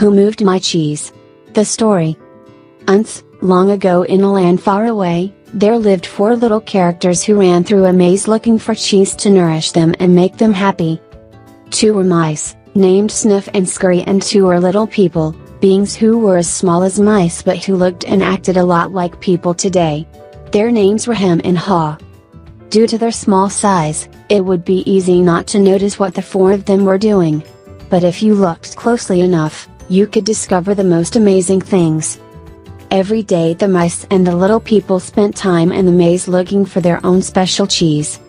Who moved my cheese? The story. Once, long ago in a land far away, there lived 4 little characters who ran through a maze looking for cheese to nourish them and make them happy. 2 were mice, named Sniff and Scurry, and 2 were little people, beings who were as small as mice but who looked and acted a lot like people today. Their names were Hem and Haw. Due to their small size, it would be easy not to notice what the 4 of them were doing. But if you looked closely enough, you could discover the most amazing things. Every day the mice and the little people spent time in the maze looking for their own special cheese.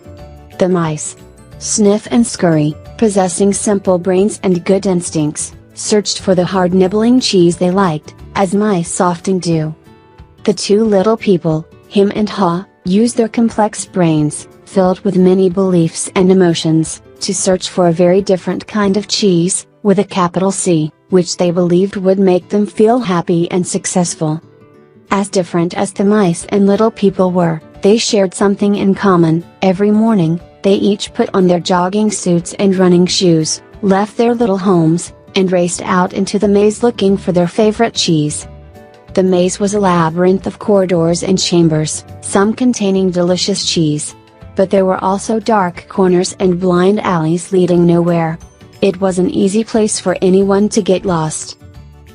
The mice, Sniff and Scurry, possessing simple brains and good instincts, searched for the hard nibbling cheese they liked, as mice often do. The 2 little people, Hem and Haw, used their complex brains, filled with many beliefs and emotions, to search for a very different kind of cheese, with a capital C, which they believed would make them feel happy and successful. As different as the mice and little people were, they shared something in common. Every morning, they each put on their jogging suits and running shoes, left their little homes, and raced out into the maze looking for their favorite cheese. The maze was a labyrinth of corridors and chambers, some containing delicious cheese. But there were also dark corners and blind alleys leading nowhere. It was an easy place for anyone to get lost.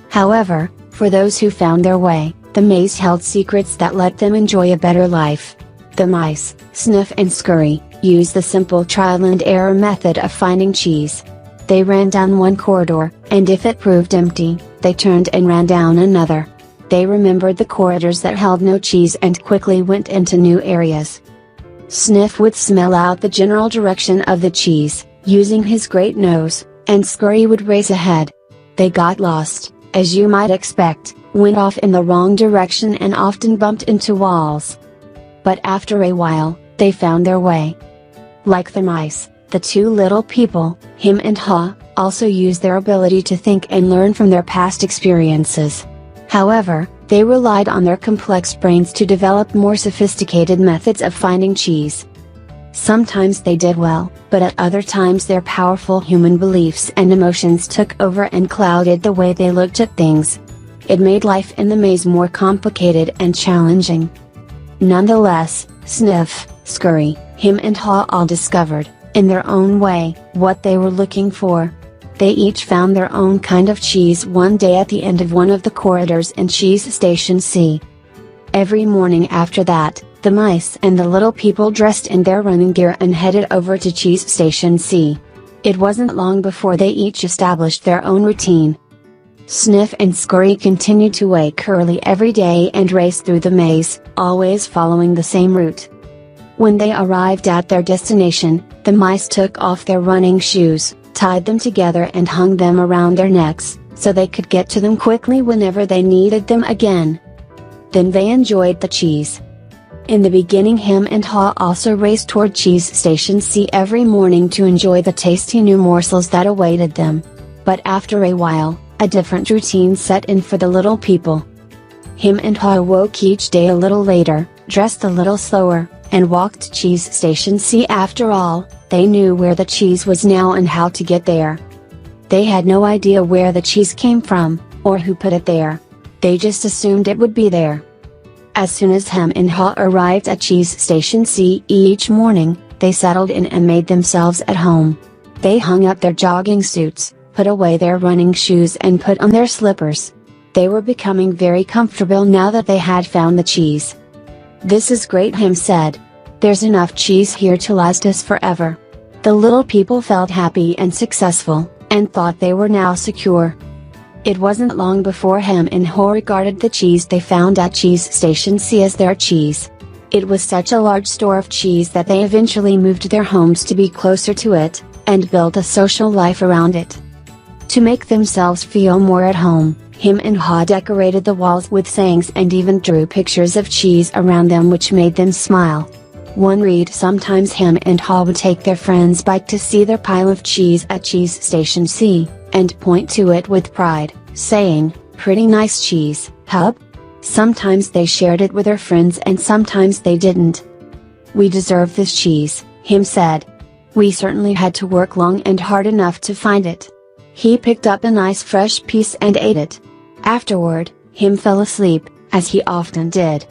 However, for those who found their way, the maze held secrets that let them enjoy a better life. The mice, Sniff and Scurry, used the simple trial and error method of finding cheese. They ran down one corridor, and if it proved empty, they turned and ran down another. They remembered the corridors that held no cheese and quickly went into new areas. Sniff would smell out the general direction of the cheese, using his great nose, and Scurry would race ahead. They got lost, as you might expect, went off in the wrong direction and often bumped into walls. But after a while, they found their way. Like the mice, the 2 little people, Hem and Haw, also used their ability to think and learn from their past experiences. However, they relied on their complex brains to develop more sophisticated methods of finding cheese. Sometimes they did well, but at other times their powerful human beliefs and emotions took over and clouded the way they looked at things. It made life in the maze more complicated and challenging. Nonetheless, Sniff, Scurry, Hem and Haw all discovered, in their own way, what they were looking for. They each found their own kind of cheese one day at the end of one of the corridors in Cheese Station C. Every morning after that, the mice and the little people dressed in their running gear and headed over to Cheese Station C. It wasn't long before they each established their own routine. Sniff and Scurry continued to wake early every day and race through the maze, always following the same route. When they arrived at their destination, the mice took off their running shoes, tied them together and hung them around their necks, so they could get to them quickly whenever they needed them again. Then they enjoyed the cheese. In the beginning, Hem and Haw also raced toward Cheese Station C every morning to enjoy the tasty new morsels that awaited them. But after a while, a different routine set in for the little people. Hem and Haw woke each day a little later, dressed a little slower, and walked to Cheese Station C. After all, they knew where the cheese was now and how to get there. They had no idea where the cheese came from, or who put it there. They just assumed it would be there. As soon as Hem and Haw arrived at Cheese Station C each morning, they settled in and made themselves at home. They hung up their jogging suits, put away their running shoes and put on their slippers. They were becoming very comfortable now that they had found the cheese. "This is great," Hem said. "There's enough cheese here to last us forever." The little people felt happy and successful, and thought they were now secure. It wasn't long before Hem and Haw regarded the cheese they found at Cheese Station C as their cheese. It was such a large store of cheese that they eventually moved their homes to be closer to it, and built a social life around it. To make themselves feel more at home, Hem and Haw decorated the walls with sayings and even drew pictures of cheese around them which made them smile. One read: sometimes Hem and Haw would take their friend's bike to see their pile of cheese at Cheese Station C, and point to it with pride, saying, "Pretty nice cheese, hub?" Sometimes they shared it with their friends and sometimes they didn't. "We deserve this cheese," Hem said. "We certainly had to work long and hard enough to find it." He picked up a nice fresh piece and ate it. Afterward, him fell asleep, as he often did.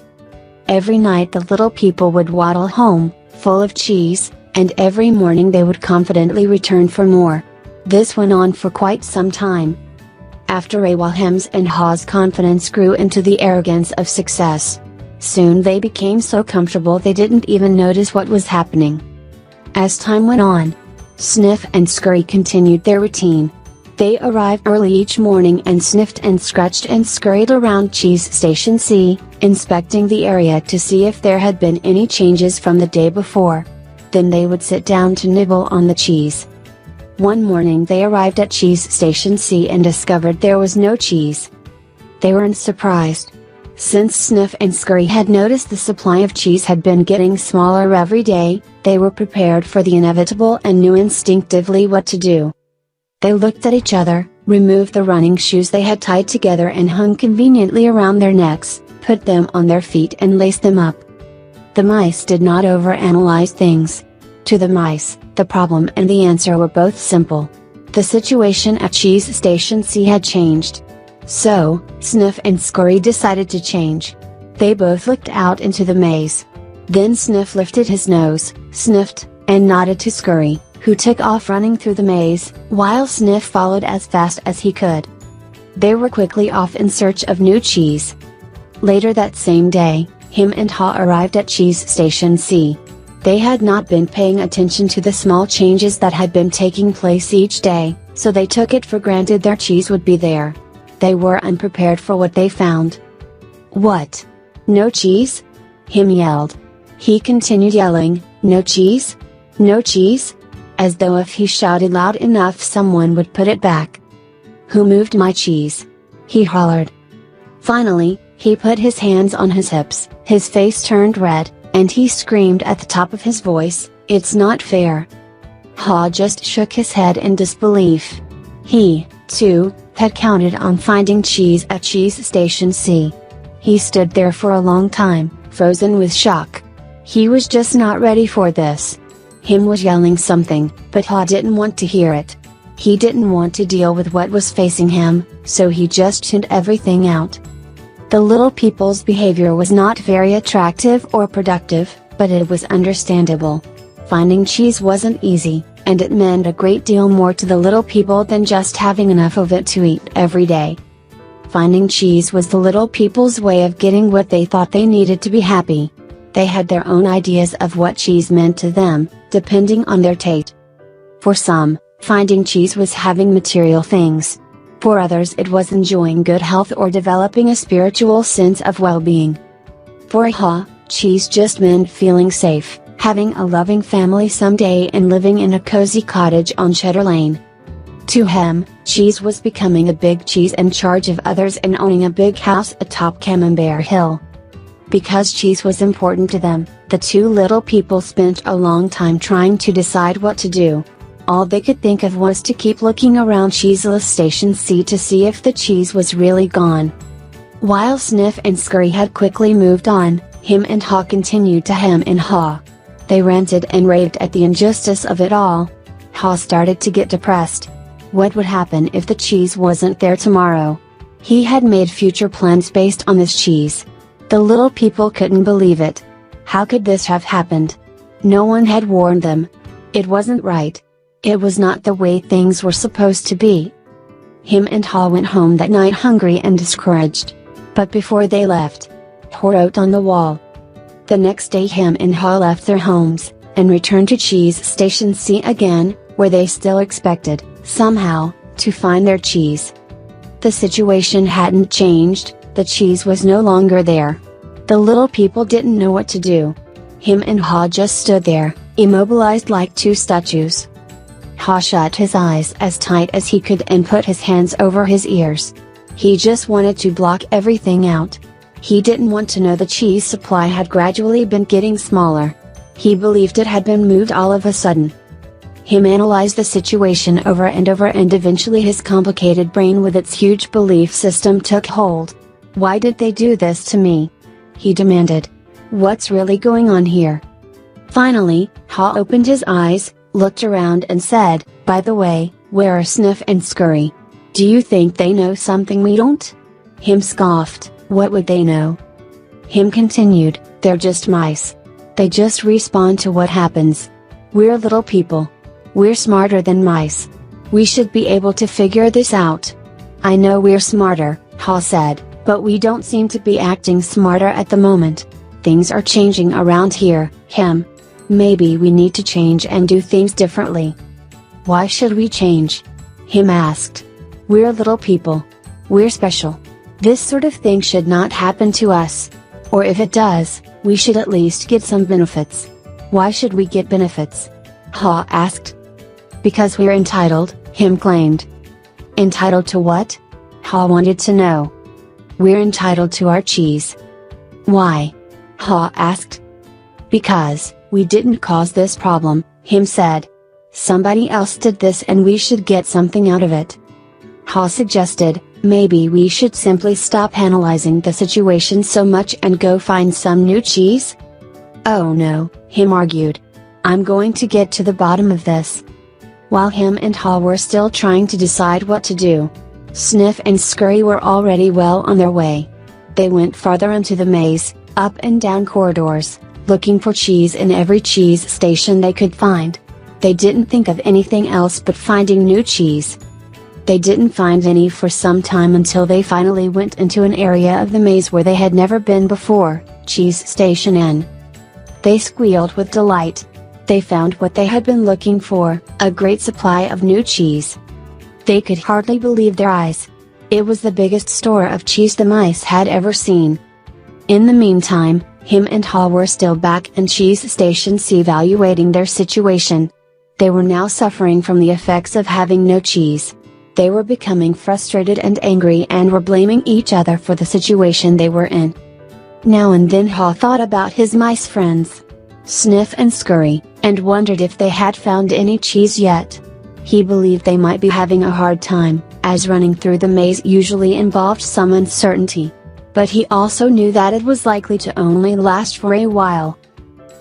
Every night the little people would waddle home, full of cheese, and every morning they would confidently return for more. This went on for quite some time. After a while, Hem's and Haw's confidence grew into the arrogance of success. Soon they became so comfortable they didn't even notice what was happening. As time went on, Sniff and Scurry continued their routine. They arrived early each morning and sniffed and scratched and scurried around Cheese Station C, inspecting the area to see if there had been any changes from the day before. Then they would sit down to nibble on the cheese. One morning they arrived at Cheese Station C and discovered there was no cheese. They weren't surprised. Since Sniff and Scurry had noticed the supply of cheese had been getting smaller every day, they were prepared for the inevitable and knew instinctively what to do. They looked at each other, removed the running shoes they had tied together and hung conveniently around their necks, put them on their feet and laced them up. The mice did not overanalyze things. To the mice, the problem and the answer were both simple. The situation at Cheese Station C had changed. So, Sniff and Scurry decided to change. They both looked out into the maze. Then Sniff lifted his nose, sniffed, and nodded to Scurry, who took off running through the maze, while Sniff followed as fast as he could. They were quickly off in search of new cheese. Later that same day, Hem and Haw arrived at Cheese Station C. They had not been paying attention to the small changes that had been taking place each day, so they took it for granted their cheese would be there. They were unprepared for what they found. "What? No cheese?" Hem yelled. He continued yelling, "No cheese? No cheese?" as though if he shouted loud enough someone would put it back. "Who moved my cheese?" he hollered. Finally, he put his hands on his hips, his face turned red, and he screamed at the top of his voice, "It's not fair." Haw just shook his head in disbelief. He, too, had counted on finding cheese at Cheese Station C. He stood there for a long time, frozen with shock. He was just not ready for this. Hem was yelling something, but Haw didn't want to hear it. He didn't want to deal with what was facing him, so he just tuned everything out. The little people's behavior was not very attractive or productive, but it was understandable. Finding cheese wasn't easy, and it meant a great deal more to the little people than just having enough of it to eat every day. Finding cheese was the little people's way of getting what they thought they needed to be happy. They had their own ideas of what cheese meant to them, depending on their taste. For some, finding cheese was having material things. For others it was enjoying good health or developing a spiritual sense of well-being. For Haw, cheese just meant feeling safe, having a loving family someday and living in a cozy cottage on Cheddar Lane. To Hem, cheese was becoming a big cheese in charge of others and owning a big house atop Camembert Hill. Because cheese was important to them, the two little people spent a long time trying to decide what to do. All they could think of was to keep looking around Cheeseless Station C to see if the cheese was really gone. While Sniff and Scurry had quickly moved on, Hem and Haw continued to hem and haw. They ranted and raved at the injustice of it all. Haw started to get depressed. What would happen if the cheese wasn't there tomorrow? He had made future plans based on this cheese. The little people couldn't believe it. How could this have happened? No one had warned them. It wasn't right. It was not the way things were supposed to be. Hem and Haw went home that night hungry and discouraged. But before they left, Haw wrote on the wall. The next day Hem and Haw left their homes, and returned to Cheese Station C again, where they still expected, somehow, to find their cheese. The situation hadn't changed, the cheese was no longer there. The little people didn't know what to do. Hem and Haw just stood there, immobilized like two statues. Haw shut his eyes as tight as he could and put his hands over his ears. He just wanted to block everything out. He didn't want to know the cheese supply had gradually been getting smaller. He believed it had been moved all of a sudden. Hem analyzed the situation over and eventually his complicated brain with its huge belief system took hold. Why did they do this to me? He demanded. What's really going on here? Finally, Haw opened his eyes, looked around and said, by the way, Where are Sniff and Scurry? Do you think they know something we don't? Him scoffed, what would they know? Him continued, they're just mice. They just respond to what happens. We're little people. We're smarter than mice. We should be able to figure this out. I know we're smarter, Ha said, but we don't seem to be acting smarter at the moment. Things are changing around here, Him. Maybe we need to change and do things differently. Why should we change? Him asked. We're little people. We're special. This sort of thing should not happen to us. Or if it does, we should at least get some benefits. Why should we get benefits? Ha asked. Because we're entitled, Him claimed. Entitled to what? Ha wanted to know. We're entitled to our cheese. Why? Ha asked. Because, we didn't cause this problem, Him said. Somebody else did this and we should get something out of it. Ha suggested, maybe we should simply stop analyzing the situation so much and go find some new cheese? Oh no, Him argued. I'm going to get to the bottom of this. While Him and Ha were still trying to decide what to do, Sniff and Scurry were already well on their way. They went farther into the maze, up and down corridors, looking for cheese in every cheese station they could find. They didn't think of anything else but finding new cheese. They didn't find any for some time until they finally went into an area of the maze where they had never been before, Cheese Station N. They squealed with delight. They found what they had been looking for, a great supply of new cheese. They could hardly believe their eyes. It was the biggest store of cheese the mice had ever seen. In the meantime, Him and Ha were still back in Cheese Station C evaluating their situation. They were now suffering from the effects of having no cheese. They were becoming frustrated and angry and were blaming each other for the situation they were in. Now and then Ha thought about his mice friends, Sniff and Scurry, and wondered if they had found any cheese yet. He believed they might be having a hard time, as running through the maze usually involved some uncertainty. But he also knew that it was likely to only last for a while.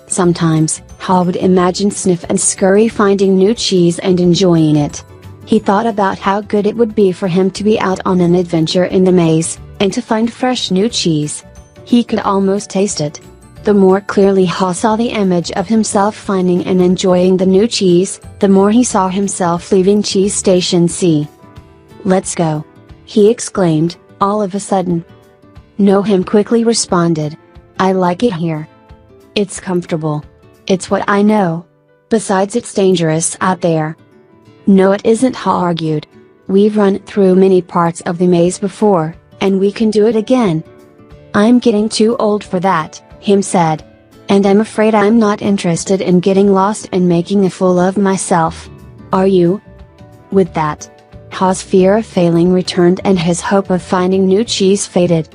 Sometimes, Ha would imagine Sniff and Scurry finding new cheese and enjoying it. He thought about how good it would be for him to be out on an adventure in the maze, and to find fresh new cheese. He could almost taste it. The more clearly Ha saw the image of himself finding and enjoying the new cheese, the more he saw himself leaving Cheese Station C. Let's go! He exclaimed, all of a sudden. No, Him quickly responded. I like it here. It's comfortable. It's what I know. Besides, it's dangerous out there. No, it isn't, Ha argued. We've run through many parts of the maze before, and we can do it again. I'm getting too old for that, Him said. And I'm afraid I'm not interested in getting lost and making a fool of myself. Are you? With that, Ha's fear of failing returned and his hope of finding new cheese faded.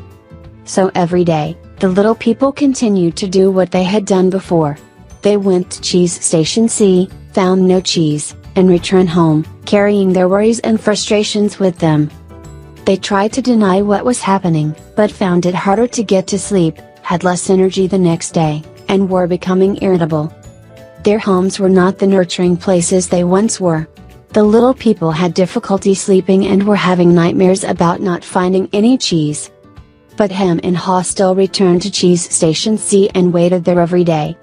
So every day, the little people continued to do what they had done before. They went to Cheese Station C, found no cheese, and returned home, carrying their worries and frustrations with them. They tried to deny what was happening, but found it harder to get to sleep, had less energy the next day, and were becoming irritable. Their homes were not the nurturing places they once were. The little people had difficulty sleeping and were having nightmares about not finding any cheese. But Him and Ha still returned to Cheese Station C and waited there every day.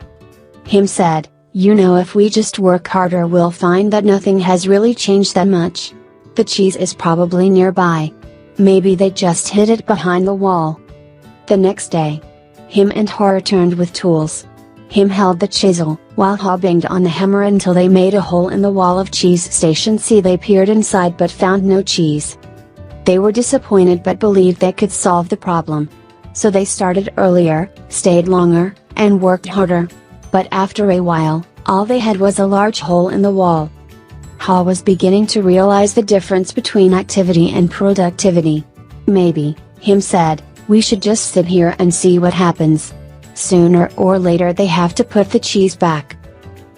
Him said, you know, if we just work harder we'll find that nothing has really changed that much. The cheese is probably nearby. Maybe they just hid it behind the wall. The next day, Him and Ha returned with tools. Him held the chisel, while Ha banged on the hammer until they made a hole in the wall of Cheese Station C. They peered inside but found no cheese. They were disappointed but believed they could solve the problem. So they started earlier, stayed longer, and worked harder. But after a while, all they had was a large hole in the wall. Ha was beginning to realize the difference between activity and productivity. Maybe, Him said, we should just sit here and see what happens. Sooner or later they have to put the cheese back.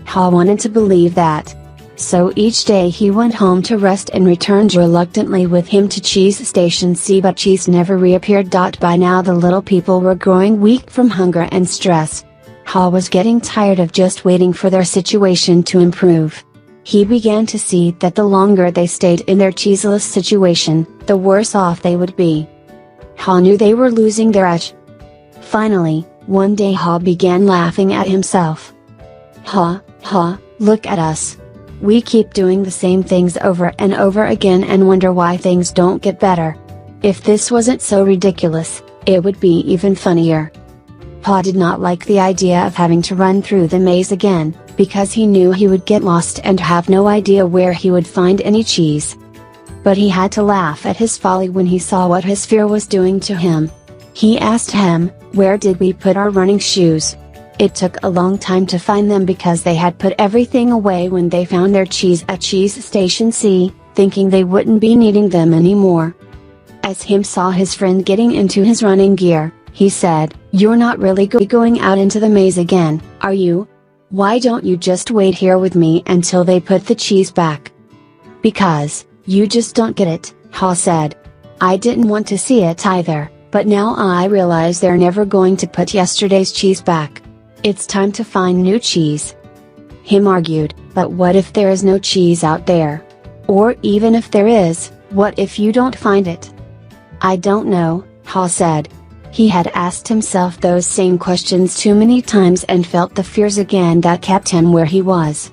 Ha wanted to believe that. So each day he went home to rest and returned reluctantly with Him to Cheese Station C, but cheese never reappeared. By now the little people were growing weak from hunger and stress. Ha was getting tired of just waiting for their situation to improve. He began to see that the longer they stayed in their cheeseless situation, the worse off they would be. Haw knew they were losing their edge. Finally, one day Haw began laughing at himself. Haw, look at us. We keep doing the same things over and over again and wonder why things don't get better. If this wasn't so ridiculous, it would be even funnier. Haw did not like the idea of having to run through the maze again, because he knew he would get lost and have no idea where he would find any cheese. But he had to laugh at his folly when he saw what his fear was doing to him. He asked him, "Where did we put our running shoes?" It took a long time to find them because they had put everything away when they found their cheese at Cheese Station C, thinking they wouldn't be needing them anymore. As Him saw his friend getting into his running gear, he said, "You're not really going out into the maze again, are you? Why don't you just wait here with me until they put the cheese back?" "Because, you just don't get it," Haw said. "I didn't want to see it either, but now I realize they're never going to put yesterday's cheese back. It's time to find new cheese." Him argued, "But what if there is no cheese out there? Or even if there is, what if you don't find it?" "I don't know," Haw said. He had asked himself those same questions too many times and felt the fears again that kept him where he was.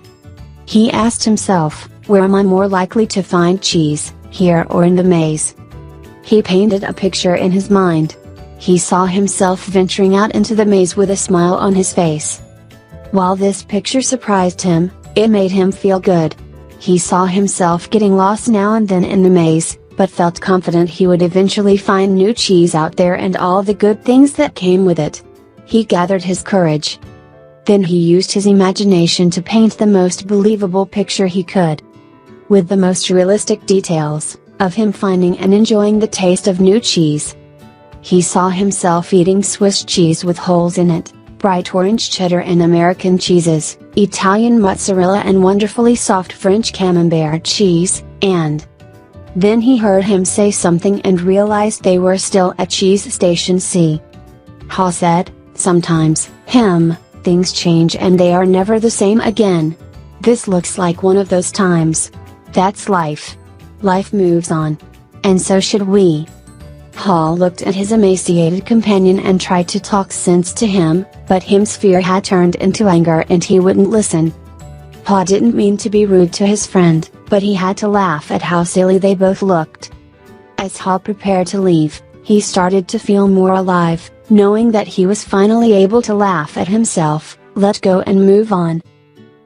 He asked himself, "Where am I more likely to find cheese, here or in the maze?" He painted a picture in his mind. He saw himself venturing out into the maze with a smile on his face. While this picture surprised him, it made him feel good. He saw himself getting lost now and then in the maze, but felt confident he would eventually find new cheese out there and all the good things that came with it. He gathered his courage. Then he used his imagination to paint the most believable picture he could. With the most realistic details, of him finding and enjoying the taste of new cheese. He saw himself eating Swiss cheese with holes in it, bright orange cheddar and American cheeses, Italian mozzarella and wonderfully soft French camembert cheese, and... Then he heard him say something and realized they were still at Cheese Station C. Haw said, "Sometimes, things change and they are never the same again. This looks like one of those times. That's life. Life moves on. And so should we." Haw looked at his emaciated companion and tried to talk sense to him, but Him's fear had turned into anger and he wouldn't listen. Haw didn't mean to be rude to his friend, but he had to laugh at how silly they both looked. As Haw prepared to leave, he started to feel more alive, knowing that he was finally able to laugh at himself, let go and move on.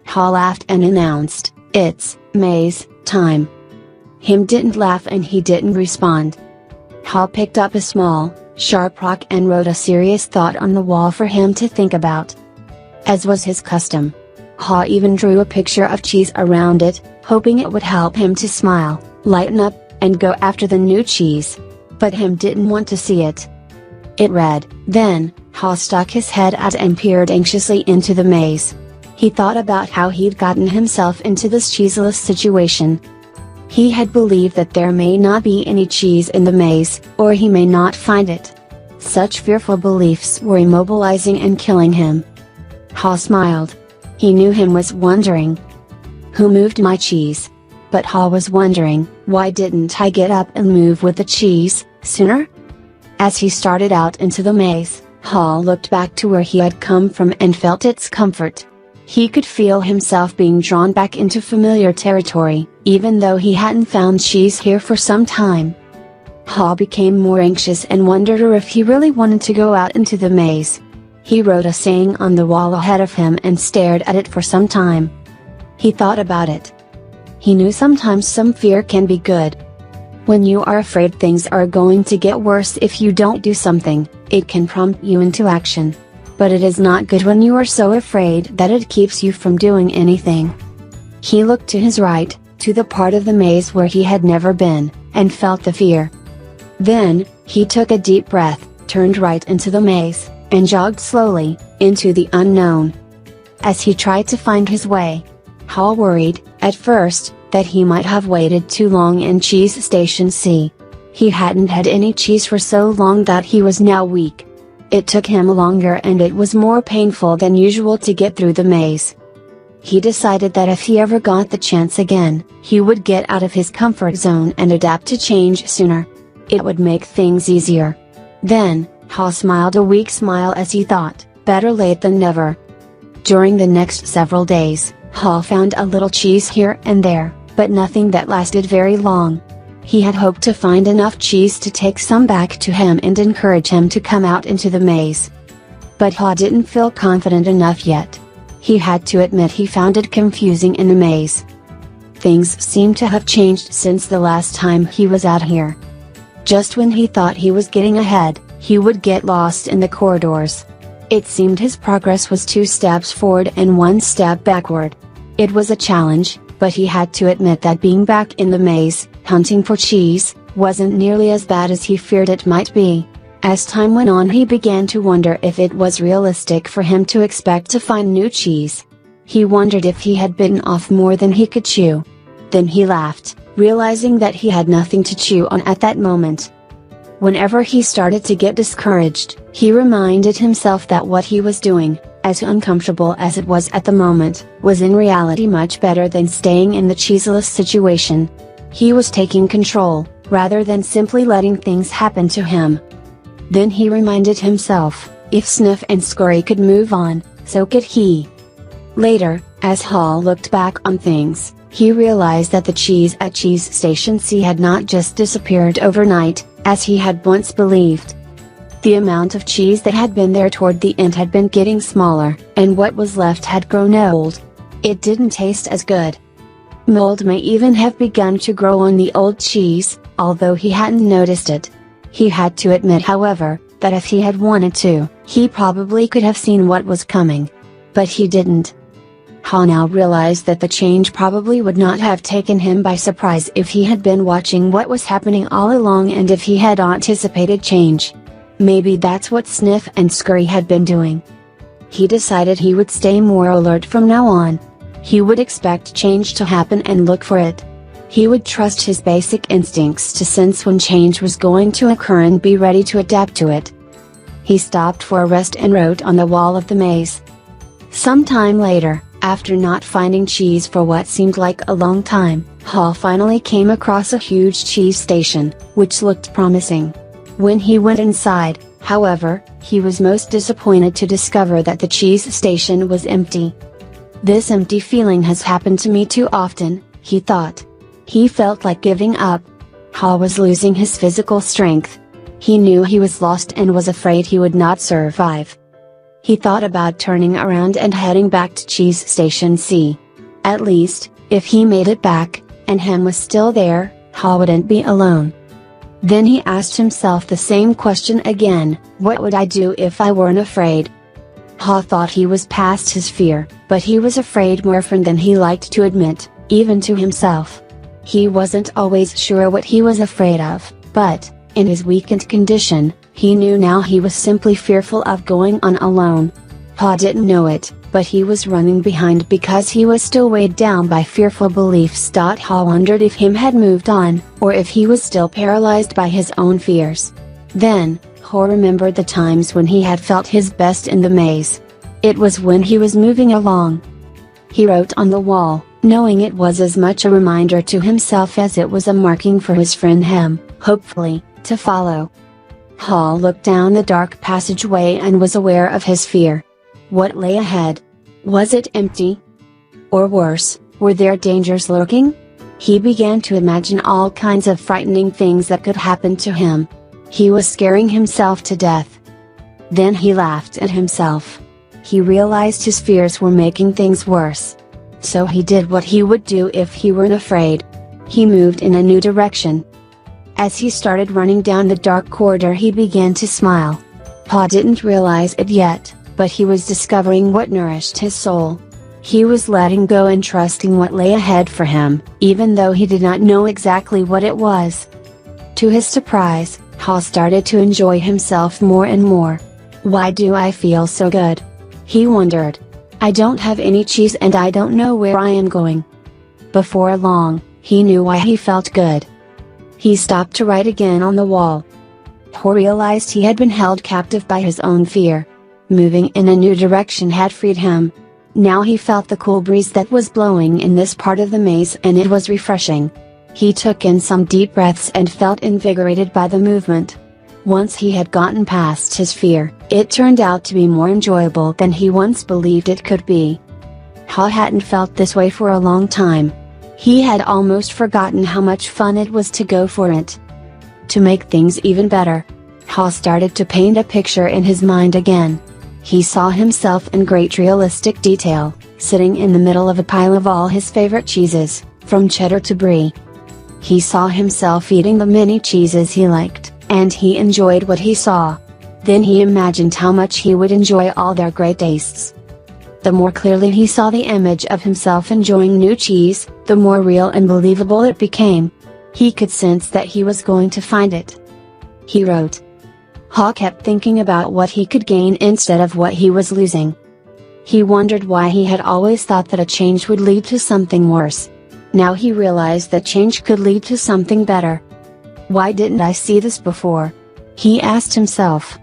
Haw laughed and announced, "It's maze time." Him didn't laugh and he didn't respond. Haw picked up a small, sharp rock and wrote a serious thought on the wall for him to think about. As was his custom, Haw even drew a picture of cheese around it, hoping it would help him to smile, lighten up, and go after the new cheese. But Him didn't want to see it. It read, then, Haw stuck his head out and peered anxiously into the maze. He thought about how he'd gotten himself into this cheeseless situation. He had believed that there may not be any cheese in the maze, or he may not find it. Such fearful beliefs were immobilizing and killing him. Haw smiled. He knew Him was wondering, "Who moved my cheese?" But Haw was wondering, why didn't I get up and move with the cheese, sooner? As he started out into the maze, Haw looked back to where he had come from and felt its comfort. He could feel himself being drawn back into familiar territory, even though he hadn't found cheese here for some time. Haw became more anxious and wondered if he really wanted to go out into the maze. He wrote a saying on the wall ahead of him and stared at it for some time. He thought about it. He knew sometimes some fear can be good. When you are afraid things are going to get worse if you don't do something, it can prompt you into action. But it is not good when you are so afraid that it keeps you from doing anything. He looked to his right, to the part of the maze where he had never been, and felt the fear. Then, he took a deep breath, turned right into the maze, and jogged slowly, into the unknown. As he tried to find his way, Haw worried, at first, that he might have waited too long in Cheese Station C. He hadn't had any cheese for so long that he was now weak. It took him longer and it was more painful than usual to get through the maze. He decided that if he ever got the chance again, he would get out of his comfort zone and adapt to change sooner. It would make things easier. Then, Hal smiled a weak smile as he thought, better late than never. During the next several days, Hal found a little cheese here and there, but nothing that lasted very long. He had hoped to find enough cheese to take some back to him and encourage him to come out into the maze. But Hal didn't feel confident enough yet. He had to admit he found it confusing in the maze. Things seemed to have changed since the last time he was out here. Just when he thought he was getting ahead, he would get lost in the corridors. It seemed his progress was 2 steps forward and 1 step backward. It was a challenge, but he had to admit that being back in the maze, hunting for cheese, wasn't nearly as bad as he feared it might be. As time went on, he began to wonder if it was realistic for him to expect to find new cheese. He wondered if he had bitten off more than he could chew. Then he laughed, realizing that he had nothing to chew on at that moment. Whenever he started to get discouraged, he reminded himself that what he was doing, as uncomfortable as it was at the moment, was in reality much better than staying in the cheeseless situation. He was taking control, rather than simply letting things happen to him. Then he reminded himself, if Sniff and Scurry could move on, so could he. Later, as Hal looked back on things, he realized that the cheese at Cheese Station C had not just disappeared overnight, as he had once believed. The amount of cheese that had been there toward the end had been getting smaller, and what was left had grown old. It didn't taste as good. Mold may even have begun to grow on the old cheese, although he hadn't noticed it. He had to admit, however, that if he had wanted to, he probably could have seen what was coming. But he didn't. Hal now realized that the change probably would not have taken him by surprise if he had been watching what was happening all along and if he had anticipated change. Maybe that's what Sniff and Scurry had been doing. He decided he would stay more alert from now on. He would expect change to happen and look for it. He would trust his basic instincts to sense when change was going to occur and be ready to adapt to it. He stopped for a rest and wrote on the wall of the maze. Sometime later, after not finding cheese for what seemed like a long time, Hal finally came across a huge cheese station, which looked promising. When he went inside, however, he was most disappointed to discover that the cheese station was empty. This empty feeling has happened to me too often, he thought. He felt like giving up. Hal was losing his physical strength. He knew he was lost and was afraid he would not survive. He thought about turning around and heading back to Cheese Station C. At least, if he made it back, and Hem was still there, Hal wouldn't be alone. Then he asked himself the same question again, what would I do if I weren't afraid? Hal thought he was past his fear, but he was afraid more often than he liked to admit, even to himself. He wasn't always sure what he was afraid of, but, in his weakened condition, he knew now he was simply fearful of going on alone. Hal didn't know it, but he was running behind because he was still weighed down by fearful beliefs. Hal wondered if Hem had moved on, or if he was still paralyzed by his own fears. Then, Hal remembered the times when he had felt his best in the maze. It was when he was moving along. He wrote on the wall, knowing it was as much a reminder to himself as it was a marking for his friend Hem, hopefully, to follow. Hal looked down the dark passageway and was aware of his fear. What lay ahead? Was it empty? Or worse, were there dangers lurking? He began to imagine all kinds of frightening things that could happen to him. He was scaring himself to death. Then he laughed at himself. He realized his fears were making things worse. So he did what he would do if he weren't afraid. He moved in a new direction. As he started running down the dark corridor, he began to smile. Hal didn't realize it yet, but he was discovering what nourished his soul. He was letting go and trusting what lay ahead for him, even though he did not know exactly what it was. To his surprise, Hal started to enjoy himself more and more. Why do I feel so good? He wondered. I don't have any cheese and I don't know where I am going. Before long, he knew why he felt good. He stopped to write again on the wall. Hal realized he had been held captive by his own fear. Moving in a new direction had freed him. Now he felt the cool breeze that was blowing in this part of the maze, and it was refreshing. He took in some deep breaths and felt invigorated by the movement. Once he had gotten past his fear, it turned out to be more enjoyable than he once believed it could be. Ha hadn't felt this way for a long time. He had almost forgotten how much fun it was to go for it. To make things even better, Ha started to paint a picture in his mind again. He saw himself in great realistic detail, sitting in the middle of a pile of all his favorite cheeses, from cheddar to brie. He saw himself eating the many cheeses he liked, and he enjoyed what he saw. Then he imagined how much he would enjoy all their great tastes. The more clearly he saw the image of himself enjoying new cheese, the more real and believable it became. He could sense that he was going to find it. He wrote. Ha kept thinking about what he could gain instead of what he was losing. He wondered why he had always thought that a change would lead to something worse. Now he realized that change could lead to something better. Why didn't I see this before? He asked himself.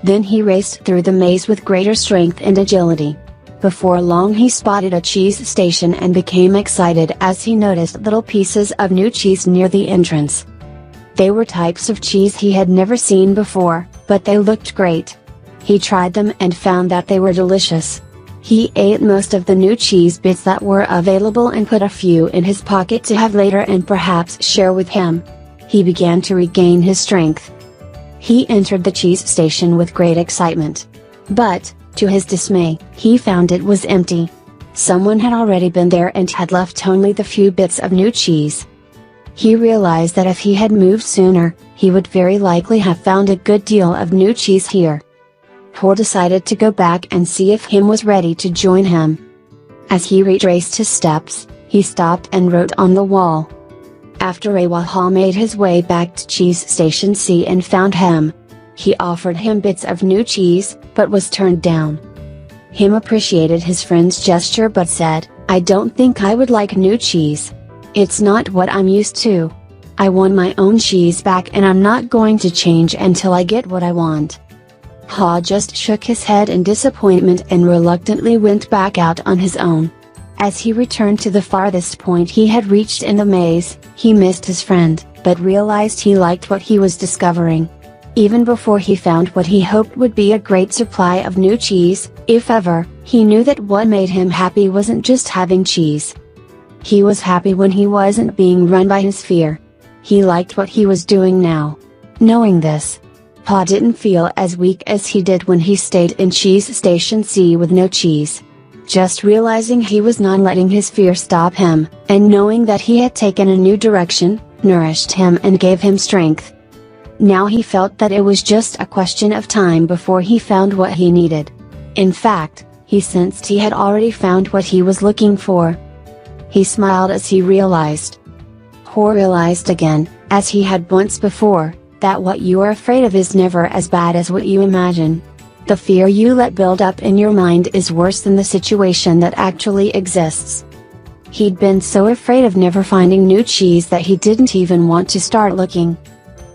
Then he raced through the maze with greater strength and agility. Before long he spotted a cheese station and became excited as he noticed little pieces of new cheese near the entrance. They were types of cheese he had never seen before, but they looked great. He tried them and found that they were delicious. He ate most of the new cheese bits that were available and put a few in his pocket to have later and perhaps share with him. He began to regain his strength. He entered the cheese station with great excitement. But, to his dismay, he found it was empty. Someone had already been there and had left only the few bits of new cheese. He realized that if he had moved sooner, he would very likely have found a good deal of new cheese here. Ha decided to go back and see if him was ready to join him. As he retraced his steps, he stopped and wrote on the wall. After a while Ha made his way back to Cheese Station C and found him. He offered him bits of new cheese, but was turned down. Him appreciated his friend's gesture but said, "I don't think I would like new cheese. It's not what I'm used to. I want my own cheese back and I'm not going to change until I get what I want." Ha just shook his head in disappointment and reluctantly went back out on his own. As he returned to the farthest point he had reached in the maze, he missed his friend, but realized he liked what he was discovering. Even before he found what he hoped would be a great supply of new cheese, if ever, he knew that what made him happy wasn't just having cheese. He was happy when he wasn't being run by his fear. He liked what he was doing now. Knowing this, Ha didn't feel as weak as he did when he stayed in Cheese Station C with no cheese. Just realizing he was not letting his fear stop him, and knowing that he had taken a new direction, nourished him and gave him strength. Now he felt that it was just a question of time before he found what he needed. In fact, he sensed he had already found what he was looking for. He smiled as he realized. Ha realized again, as he had once before, that what you are afraid of is never as bad as what you imagine. The fear you let build up in your mind is worse than the situation that actually exists. He'd been so afraid of never finding new cheese that he didn't even want to start looking.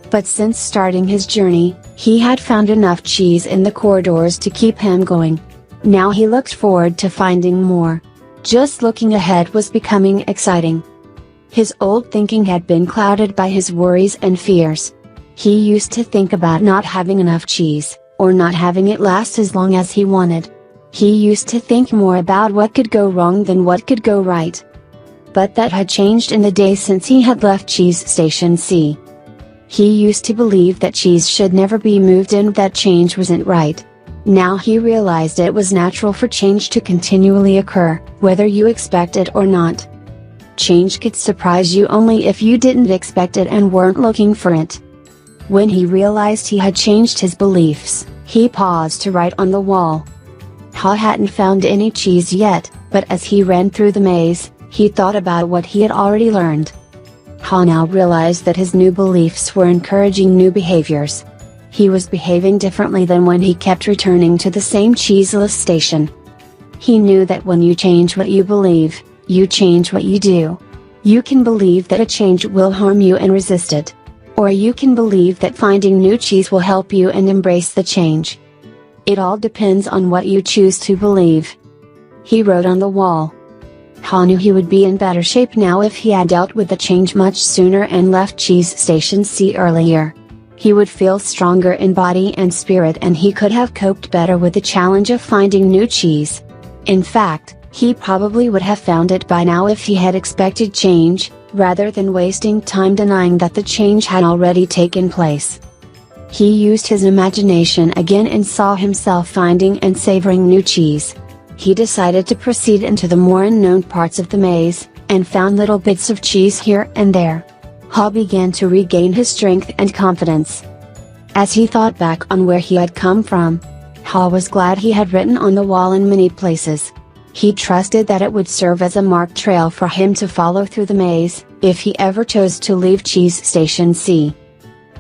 But since starting his journey, he had found enough cheese in the corridors to keep him going. Now he looked forward to finding more. Just looking ahead was becoming exciting. His old thinking had been clouded by his worries and fears. He used to think about not having enough cheese, or not having it last as long as he wanted. He used to think more about what could go wrong than what could go right. But that had changed in the days since he had left Cheese Station C. He used to believe that cheese should never be moved and that change wasn't right. Now he realized it was natural for change to continually occur, whether you expect it or not. Change could surprise you only if you didn't expect it and weren't looking for it. When he realized he had changed his beliefs, he paused to write on the wall. Ha hadn't found any cheese yet, but as he ran through the maze, he thought about what he had already learned. Ha now realized that his new beliefs were encouraging new behaviors. He was behaving differently than when he kept returning to the same cheeseless station. He knew that when you change what you believe, you change what you do. You can believe that a change will harm you and resist it. Or you can believe that finding new cheese will help you and embrace the change. It all depends on what you choose to believe. He wrote on the wall. Ha knew he would be in better shape now if he had dealt with the change much sooner and left Cheese Station C earlier. He would feel stronger in body and spirit, and he could have coped better with the challenge of finding new cheese. In fact, he probably would have found it by now if he had expected change, rather than wasting time denying that the change had already taken place. He used his imagination again and saw himself finding and savoring new cheese. He decided to proceed into the more unknown parts of the maze, and found little bits of cheese here and there. Ha began to regain his strength and confidence. As he thought back on where he had come from, Ha was glad he had written on the wall in many places. He trusted that it would serve as a marked trail for him to follow through the maze, if he ever chose to leave Cheese Station C.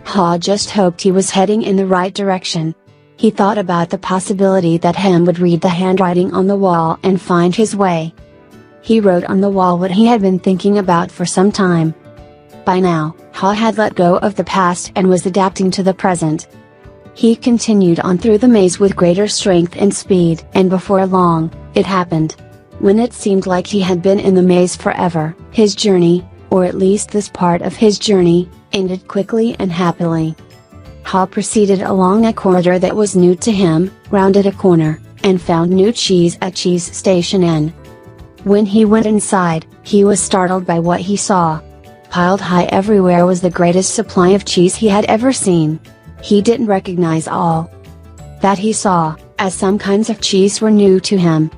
Ha just hoped he was heading in the right direction. He thought about the possibility that Hem would read the handwriting on the wall and find his way. He wrote on the wall what he had been thinking about for some time. By now, Ha had let go of the past and was adapting to the present. He continued on through the maze with greater strength and speed, and before long, it happened. When it seemed like he had been in the maze forever, his journey, or at least this part of his journey, ended quickly and happily. Ha proceeded along a corridor that was new to him, rounded a corner, and found new cheese at Cheese Station N. When he went inside, he was startled by what he saw. Piled high everywhere was the greatest supply of cheese he had ever seen. He didn't recognize all that he saw, as some kinds of cheese were new to him.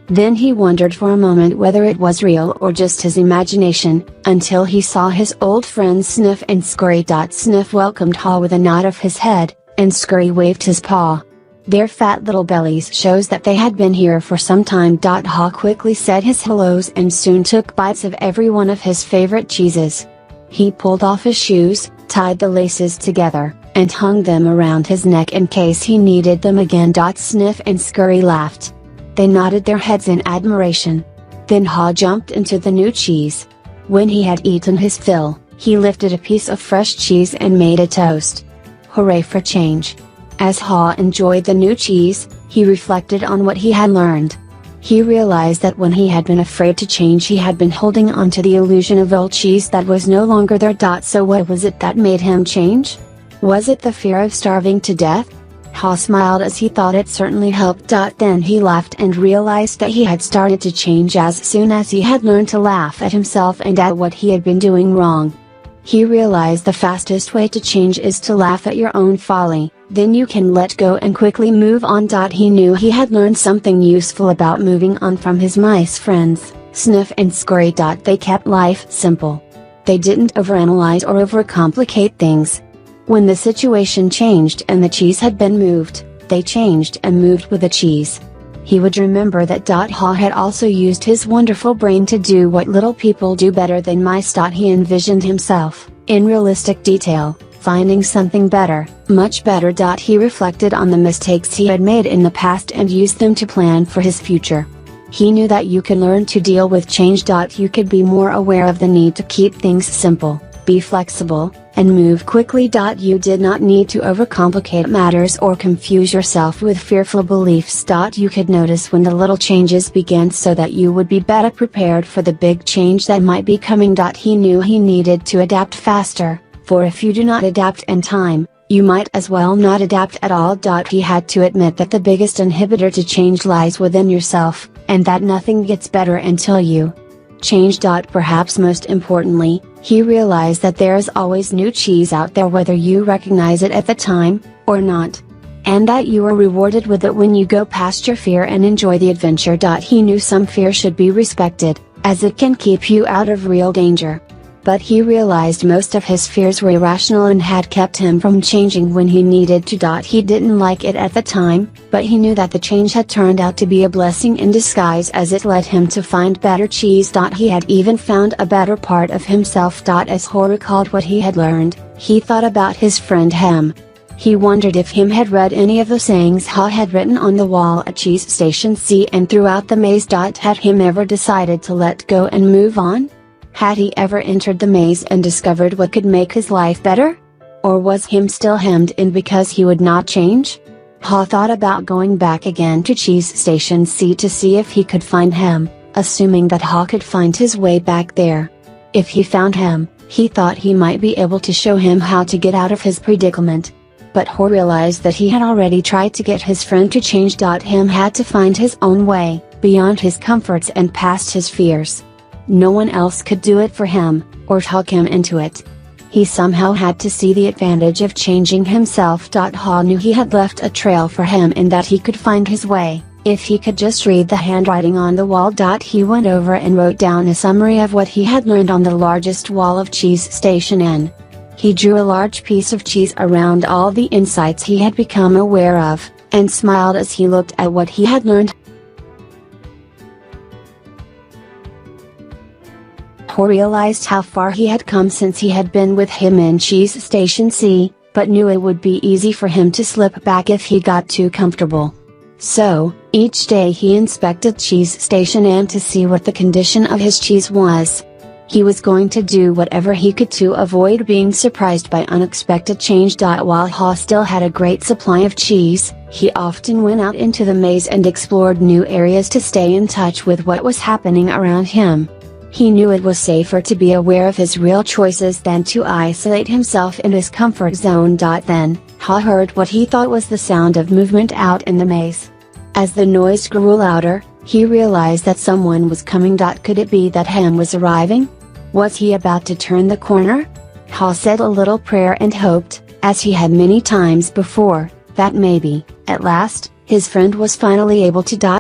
Then he wondered for a moment whether it was real or just his imagination, until he saw his old friends Sniff and Scurry. Sniff welcomed Ha with a nod of his head, and Scurry waved his paw. Their fat little bellies shows that they had been here for some time. Ha quickly said his hellos and soon took bites of every one of his favorite cheeses. He pulled off his shoes, tied the laces together, and hung them around his neck in case he needed them again. Sniff and Scurry laughed. They nodded their heads in admiration. Then Ha jumped into the new cheese. When he had eaten his fill, he lifted a piece of fresh cheese and made a toast. Hooray for change! As Ha enjoyed the new cheese, he reflected on what he had learned. He realized that when he had been afraid to change, he had been holding on to the illusion of old cheese that was no longer there. So what was it that made him change? Was it the fear of starving to death? Ha smiled as he thought it certainly helped. Then he laughed and realized that he had started to change as soon as he had learned to laugh at himself and at what he had been doing wrong. He realized the fastest way to change is to laugh at your own folly, then you can let go and quickly move on. He knew he had learned something useful about moving on from his mice friends, Sniff and Scurry. They kept life simple. They didn't overanalyze or overcomplicate things. When the situation changed and the cheese had been moved, they changed and moved with the cheese. He would remember that. Ha had also used his wonderful brain to do what little people do better than mice. He envisioned himself, in realistic detail, finding something better, much better. He reflected on the mistakes he had made in the past and used them to plan for his future. He knew that you could learn to deal with change. You could be more aware of the need to keep things simple, be flexible, and move quickly. You did not need to overcomplicate matters or confuse yourself with fearful beliefs. You could notice when the little changes began so that you would be better prepared for the big change that might be coming. He knew he needed to adapt faster, for if you do not adapt in time, you might as well not adapt at all. He had to admit that the biggest inhibitor to change lies within yourself, and that nothing gets better until you change. Perhaps most importantly, he realized that there is always new cheese out there whether you recognize it at the time, or not. And that you are rewarded with it when you go past your fear and enjoy the adventure. He knew some fear should be respected, as it can keep you out of real danger. But he realized most of his fears were irrational and had kept him from changing when he needed to. He didn't like it at the time, but he knew that the change had turned out to be a blessing in disguise as it led him to find better cheese. He had even found a better part of himself. As Ha recalled what he had learned, he thought about his friend Hem. He wondered if Hem had read any of the sayings Ha had written on the wall at Cheese Station C and throughout the maze. Had Hem ever decided to let go and move on? Had he ever entered the maze and discovered what could make his life better? Or was Hem still hemmed in because he would not change? Ha thought about going back again to Cheese Station C to see if he could find him, assuming that Ha could find his way back there. If he found him, he thought he might be able to show him how to get out of his predicament. But Ha realized that he had already tried to get his friend to change. Him had to find his own way, beyond his comforts and past his fears. No one else could do it for him, or talk him into it. He somehow had to see the advantage of changing himself. Ha knew he had left a trail for him in that he could find his way, if he could just read the handwriting on the wall. He went over and wrote down a summary of what he had learned on the largest wall of Cheese Station N. He drew a large piece of cheese around all the insights he had become aware of, and smiled as he looked at what he had learned. Ha realized how far he had come since he had been with him in Cheese Station C, but knew it would be easy for him to slip back if he got too comfortable. So, each day he inspected Cheese Station N to see what the condition of his cheese was. He was going to do whatever he could to avoid being surprised by unexpected change. While Ha still had a great supply of cheese, he often went out into the maze and explored new areas to stay in touch with what was happening around him. He knew it was safer to be aware of his real choices than to isolate himself in his comfort zone. Then, Ha heard what he thought was the sound of movement out in the maze. As the noise grew louder, he realized that someone was coming. Could it be that Hem was arriving? Was he about to turn the corner? Ha said a little prayer and hoped, as he had many times before, that maybe, at last, his friend was finally able to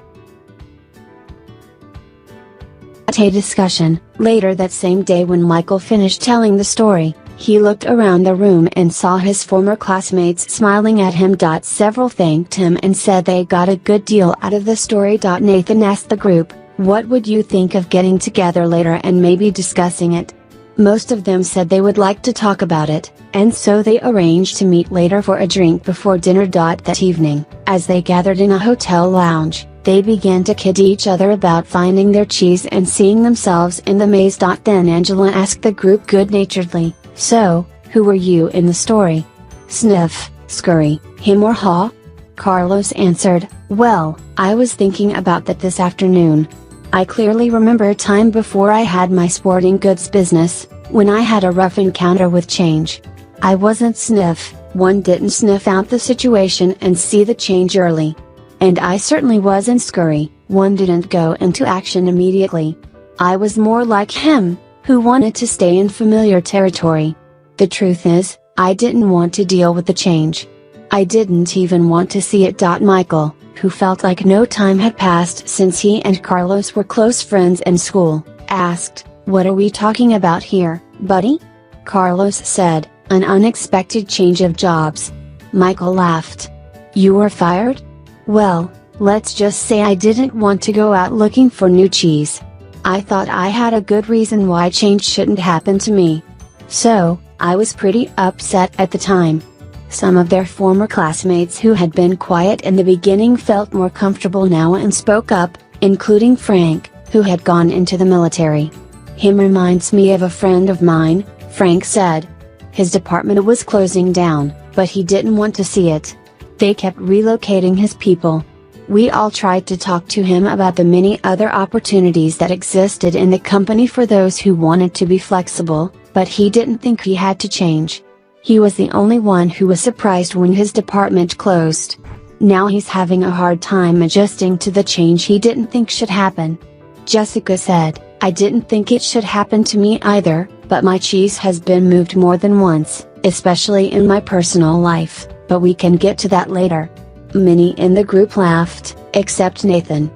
A discussion. Later that same day, when Michael finished telling the story, he looked around the room and saw his former classmates smiling at him. Several thanked him and said they got a good deal out of the story. Nathan asked the group, "What would you think of getting together later and maybe discussing it?" Most of them said they would like to talk about it, and so they arranged to meet later for a drink before dinner. That evening, as they gathered in a hotel lounge, they began to kid each other about finding their cheese and seeing themselves in the maze. Then Angela asked the group good-naturedly, "So, who were you in the story? Sniff, Scurry, him or Ha?" Carlos answered, "Well, I was thinking about that this afternoon. I clearly remember a time before I had my sporting goods business, when I had a rough encounter with change. I wasn't Sniff, one didn't sniff out the situation and see the change early. And I certainly wasn't Scurry, one didn't go into action immediately. I was more like him, who wanted to stay in familiar territory. The truth is, I didn't want to deal with the change. I didn't even want to see it." Michael, who felt like no time had passed since he and Carlos were close friends in school, asked, "What are we talking about here, buddy?" Carlos said, "An unexpected change of jobs." Michael laughed. "You were fired? Well, let's just say I didn't want to go out looking for new cheese. I thought I had a good reason why change shouldn't happen to me. So, I was pretty upset at the time." Some of their former classmates who had been quiet in the beginning felt more comfortable now and spoke up, including Frank, who had gone into the military. "Him reminds me of a friend of mine," Frank said. "His department was closing down, but he didn't want to see it. They kept relocating his people. We all tried to talk to him about the many other opportunities that existed in the company for those who wanted to be flexible, but he didn't think he had to change. He was the only one who was surprised when his department closed. Now he's having a hard time adjusting to the change he didn't think should happen." Jessica said, "I didn't think it should happen to me either, but my cheese has been moved more than once, especially in my personal life, but we can get to that later." Many in the group laughed, except Nathan.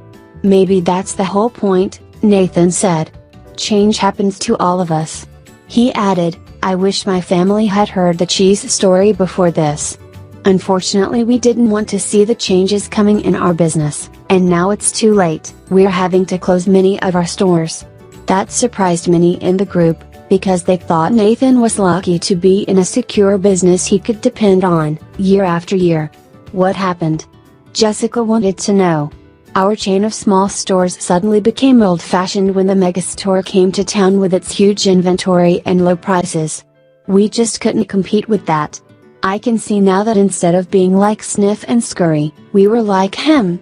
"Maybe that's the whole point," Nathan said. "Change happens to all of us." He added, "I wish my family had heard the cheese story before this. Unfortunately, we didn't want to see the changes coming in our business, and now it's too late, we're having to close many of our stores." That surprised many in the group, because they thought Nathan was lucky to be in a secure business he could depend on, year after year. "What happened?" Jessica wanted to know. "Our chain of small stores suddenly became old-fashioned when the megastore came to town with its huge inventory and low prices. We just couldn't compete with that. I can see now that instead of being like Sniff and Scurry, we were like him.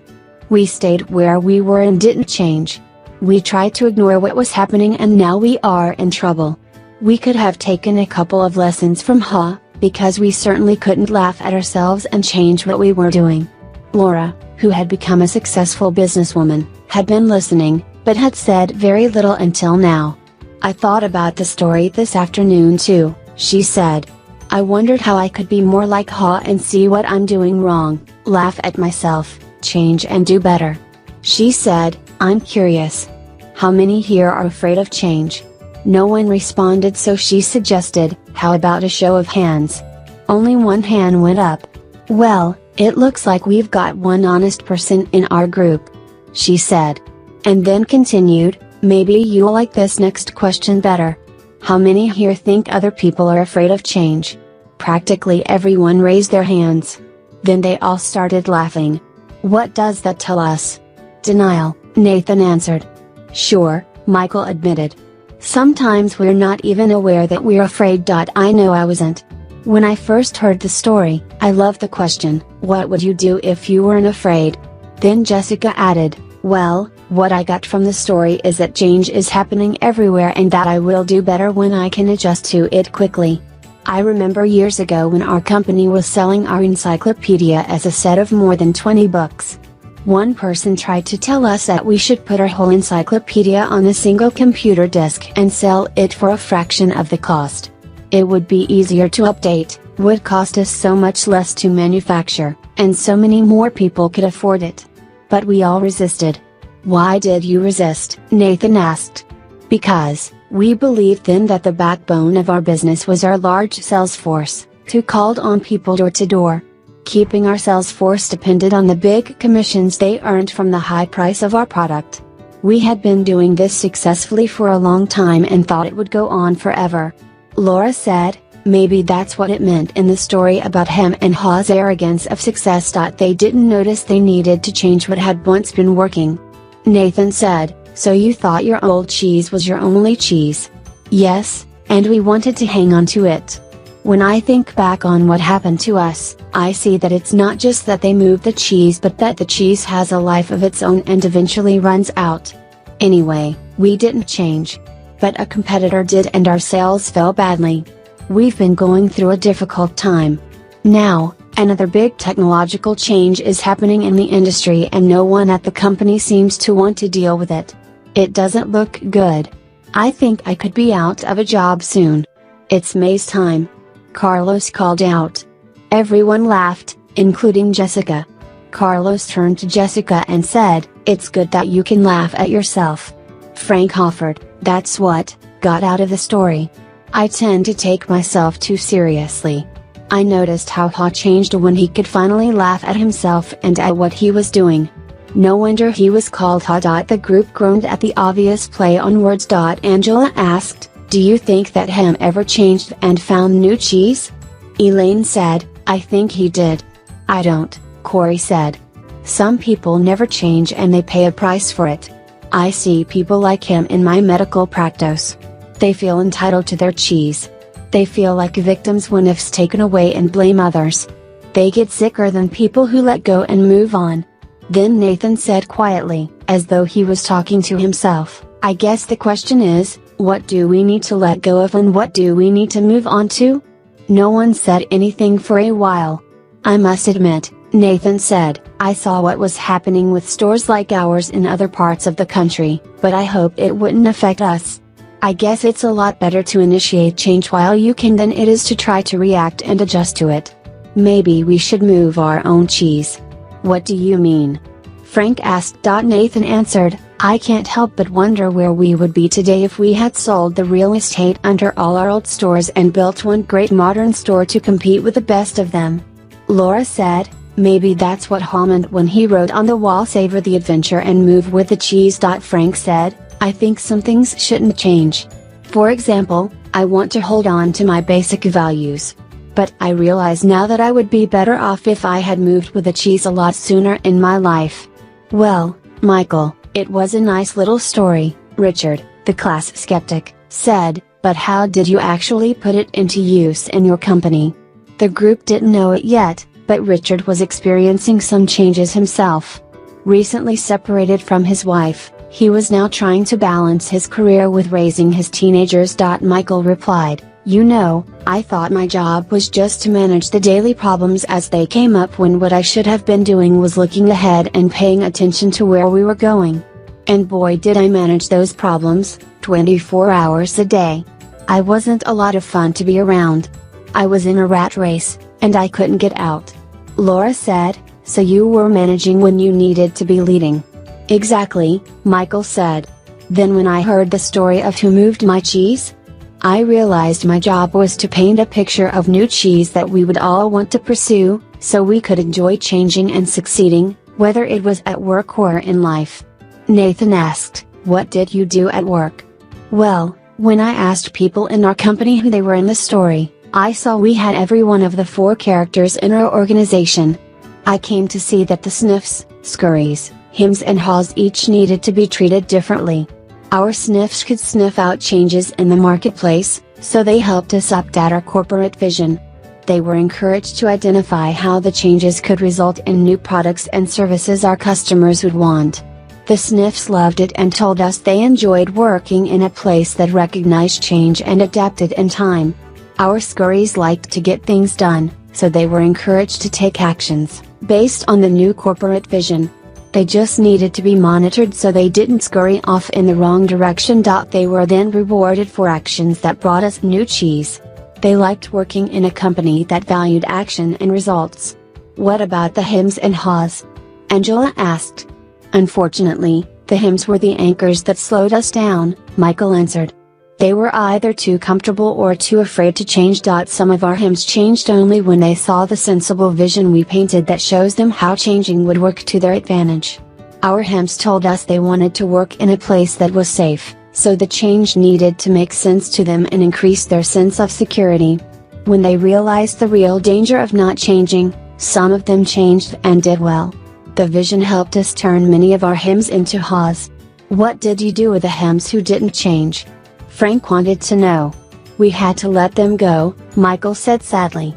We stayed where we were and didn't change. We tried to ignore what was happening and now we are in trouble. We could have taken a couple of lessons from Ha, because we certainly couldn't laugh at ourselves and change what we were doing. Laura, who had become a successful businesswoman, had been listening, but had said very little until now. I thought about the story this afternoon too, she said. I wondered how I could be more like Ha and see what I'm doing wrong, laugh at myself, change and do better. She said, I'm curious. How many here are afraid of change? No one responded, so she suggested, how about a show of hands? Only one hand went up. Well, it looks like we've got one honest person in our group, she said. And then continued, maybe you'll like this next question better. How many here think other people are afraid of change? Practically everyone raised their hands. Then they all started laughing. What does that tell us? Denial, Nathan answered. Sure, Michael admitted. Sometimes we're not even aware that we're afraid. I know I wasn't. When I first heard the story, I loved the question, what would you do if you weren't afraid? Then Jessica added, well, what I got from the story is that change is happening everywhere and that I will do better when I can adjust to it quickly. I remember years ago when our company was selling our encyclopedia as a set of more than 20 books. One person tried to tell us that we should put our whole encyclopedia on a single computer disk and sell it for a fraction of the cost. It would be easier to update, would cost us so much less to manufacture, and so many more people could afford it. But we all resisted. Why did you resist? Nathan asked. Because, we believed then that the backbone of our business was our large sales force, who called on people door to door. Keeping our sales force depended on the big commissions they earned from the high price of our product. We had been doing this successfully for a long time and thought it would go on forever. Laura said, maybe that's what it meant in the story about him and Ha's arrogance of success. They didn't notice they needed to change what had once been working. Nathan said, so you thought your old cheese was your only cheese? Yes, and we wanted to hang on to it. When I think back on what happened to us, I see that it's not just that they moved the cheese but that the cheese has a life of its own and eventually runs out. Anyway, we didn't change. But a competitor did and our sales fell badly. We've been going through a difficult time. Now, another big technological change is happening in the industry and no one at the company seems to want to deal with it. It doesn't look good. I think I could be out of a job soon. It's May's time. Carlos called out. Everyone laughed, including Jessica. Carlos turned to Jessica and said, it's good that you can laugh at yourself. Frank offered, that's what got out of the story. I tend to take myself too seriously. I noticed how Ha changed when he could finally laugh at himself and at what he was doing. No wonder he was called Ha. The group groaned at the obvious play on words. Angela asked, do you think that him ever changed and found new cheese? Elaine said, I think he did. I don't, Corey said. Some people never change and they pay a price for it. I see people like him in my medical practice. They feel entitled to their cheese. They feel like victims when it's taken away and blame others. They get sicker than people who let go and move on. Then Nathan said quietly, as though he was talking to himself, I guess the question is, what do we need to let go of and what do we need to move on to? No one said anything for a while. I must admit, Nathan said, I saw what was happening with stores like ours in other parts of the country, but I hope it wouldn't affect us. I guess it's a lot better to initiate change while you can than it is to try to react and adjust to it. Maybe we should move our own cheese. What do you mean? Frank asked. Nathan answered, I can't help but wonder where we would be today if we had sold the real estate under all our old stores and built one great modern store to compete with the best of them. Laura said, maybe that's what Ha meant when he wrote on the wall, savor the adventure and move with the cheese. Frank said, I think some things shouldn't change. For example, I want to hold on to my basic values. But I realize now that I would be better off if I had moved with the cheese a lot sooner in my life. Well, Michael, it was a nice little story, Richard, the class skeptic, said, but how did you actually put it into use in your company? The group didn't know it yet, but Richard was experiencing some changes himself. Recently separated from his wife, he was now trying to balance his career with raising his teenagers. Michael replied, "You know, I thought my job was just to manage the daily problems as they came up, when what I should have been doing was looking ahead and paying attention to where we were going. And boy did I manage those problems, 24 hours a day. I wasn't a lot of fun to be around. I was in a rat race, and I couldn't get out." Laura said, "So you were managing when you needed to be leading." "Exactly," Michael said. "Then when I heard the story of Who Moved My Cheese? I realized my job was to paint a picture of new cheese that we would all want to pursue, so we could enjoy changing and succeeding, whether it was at work or in life." Nathan asked, "What did you do at work?" "Well, when I asked people in our company who they were in the story, I saw we had every one of the 4 characters in our organization. I came to see that the Sniffs, Scurries, Hims and Haws each needed to be treated differently. Our Sniffs could sniff out changes in the marketplace, so they helped us update our corporate vision. They were encouraged to identify how the changes could result in new products and services our customers would want. The Sniffs loved it and told us they enjoyed working in a place that recognized change and adapted in time. Our Scurries liked to get things done, so they were encouraged to take actions based on the new corporate vision. They just needed to be monitored so they didn't scurry off in the wrong direction. They were then rewarded for actions that brought us new cheese. They liked working in a company that valued action and results." "What about the Hims and Haws?" Angela asked. "Unfortunately, the Hims were the anchors that slowed us down," Michael answered. "They were either too comfortable or too afraid to change. Some of our Hims changed only when they saw the sensible vision we painted that shows them how changing would work to their advantage. Our Hims told us they wanted to work in a place that was safe, so the change needed to make sense to them and increase their sense of security. When they realized the real danger of not changing, some of them changed and did well. The vision helped us turn many of our Hims into Haws." "What did you do with the Hims who didn't change?" Frank wanted to know. "We had to let them go," Michael said sadly.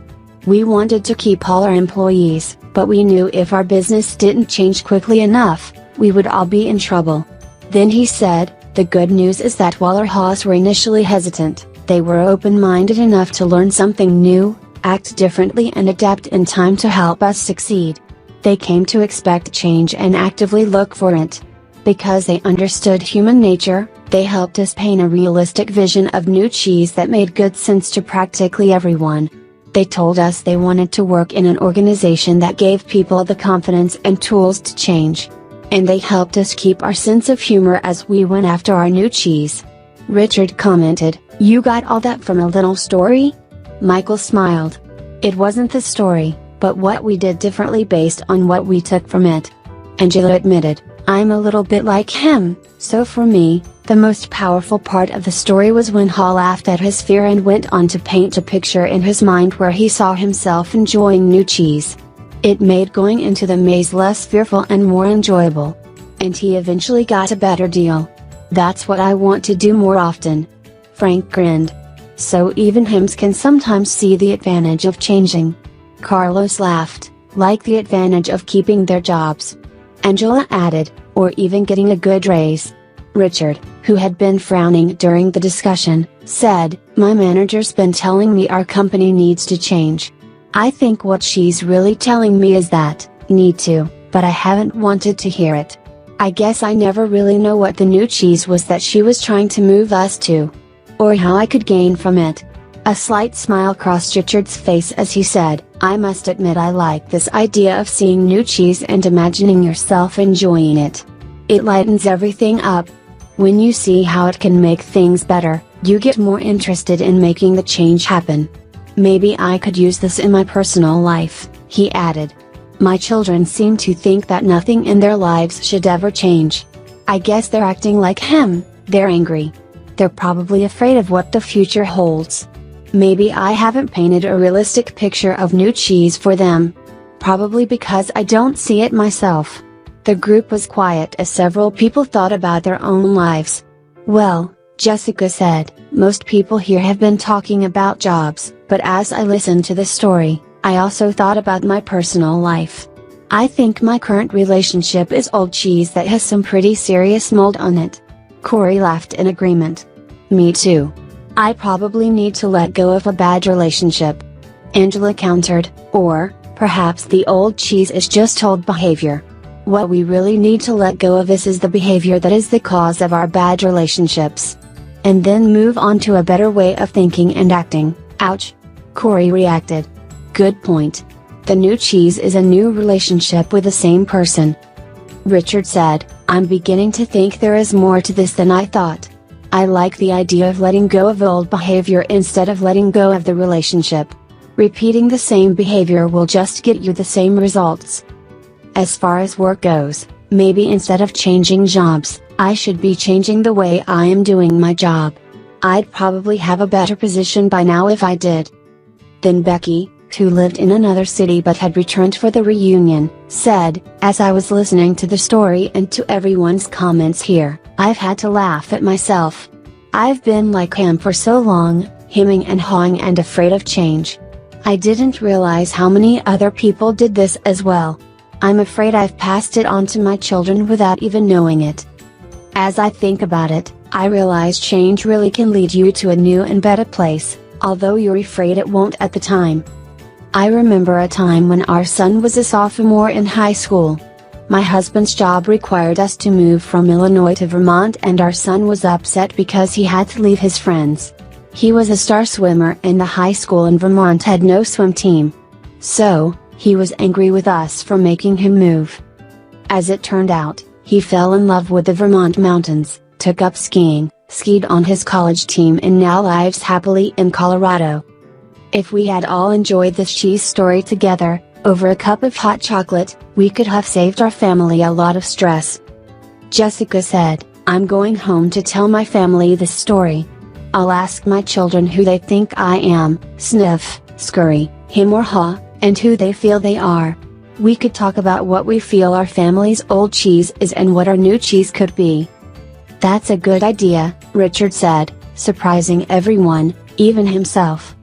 "We wanted to keep all our employees, but we knew if our business didn't change quickly enough, we would all be in trouble." Then he said, "The good news is that while our Haws were initially hesitant, they were open-minded enough to learn something new, act differently and adapt in time to help us succeed. They came to expect change and actively look for it. Because they understood human nature, they helped us paint a realistic vision of new cheese that made good sense to practically everyone. They told us they wanted to work in an organization that gave people the confidence and tools to change. And they helped us keep our sense of humor as we went after our new cheese." Richard commented, "You got all that from a little story?" Michael smiled. "It wasn't the story, but what we did differently based on what we took from it." Angela admitted, "I'm a little bit like him, so for me, the most powerful part of the story was when Hal laughed at his fear and went on to paint a picture in his mind where he saw himself enjoying new cheese. It made going into the maze less fearful and more enjoyable. And he eventually got a better deal. That's what I want to do more often." Frank grinned. "So even Hims can sometimes see the advantage of changing." Carlos laughed, "Like the advantage of keeping their jobs." Angela added, "Or even getting a good raise." Richard, who had been frowning during the discussion, said, "My manager's been telling me our company needs to change. I think what she's really telling me is that, need to, but I haven't wanted to hear it. I guess I never really know what the new cheese was that she was trying to move us to. Or how I could gain from it." A slight smile crossed Richard's face as he said, "I must admit I like this idea of seeing new cheese and imagining yourself enjoying it. It lightens everything up. When you see how it can make things better, you get more interested in making the change happen. Maybe I could use this in my personal life," he added. "My children seem to think that nothing in their lives should ever change. I guess they're acting like him, they're angry. They're probably afraid of what the future holds. Maybe I haven't painted a realistic picture of new cheese for them. Probably because I don't see it myself." The group was quiet as several people thought about their own lives. "Well," Jessica said, Most people here have been talking about jobs, but as I listened to the story, I also thought about my personal life. I think my current relationship is old cheese that has some pretty serious mold on it. Corey laughed in agreement. Me too. I probably need to let go of a bad relationship. Angela countered, or, perhaps the old cheese is just old behavior. What we really need to let go of is the behavior that is the cause of our bad relationships. And then move on to a better way of thinking and acting. Ouch! Corey reacted. Good point. The new cheese is a new relationship with the same person. Richard said, I'm beginning to think there is more to this than I thought. I like the idea of letting go of old behavior instead of letting go of the relationship. Repeating the same behavior will just get you the same results. As far as work goes, maybe instead of changing jobs, I should be changing the way I am doing my job. I'd probably have a better position by now if I did. Then Becky, who lived in another city but had returned for the reunion, said, as I was listening to the story and to everyone's comments here, I've had to laugh at myself. I've been like him for so long, hemming and hawing and afraid of change. I didn't realize how many other people did this as well. I'm afraid I've passed it on to my children without even knowing it. As I think about it, I realize change really can lead you to a new and better place, although you're afraid it won't at the time. I remember a time when our son was a sophomore in high school. My husband's job required us to move from Illinois to Vermont and our son was upset because he had to leave his friends. He was a star swimmer and the high school in Vermont had no swim team. So, he was angry with us for making him move. As it turned out, he fell in love with the Vermont mountains, took up skiing, skied on his college team and now lives happily in Colorado. If we had all enjoyed this cheese story together, over a cup of hot chocolate, we could have saved our family a lot of stress. Jessica said, I'm going home to tell my family this story. I'll ask my children who they think I am, sniff, scurry, him or ha, and who they feel they are. We could talk about what we feel our family's old cheese is and what our new cheese could be. That's a good idea, Richard said, surprising everyone, even himself.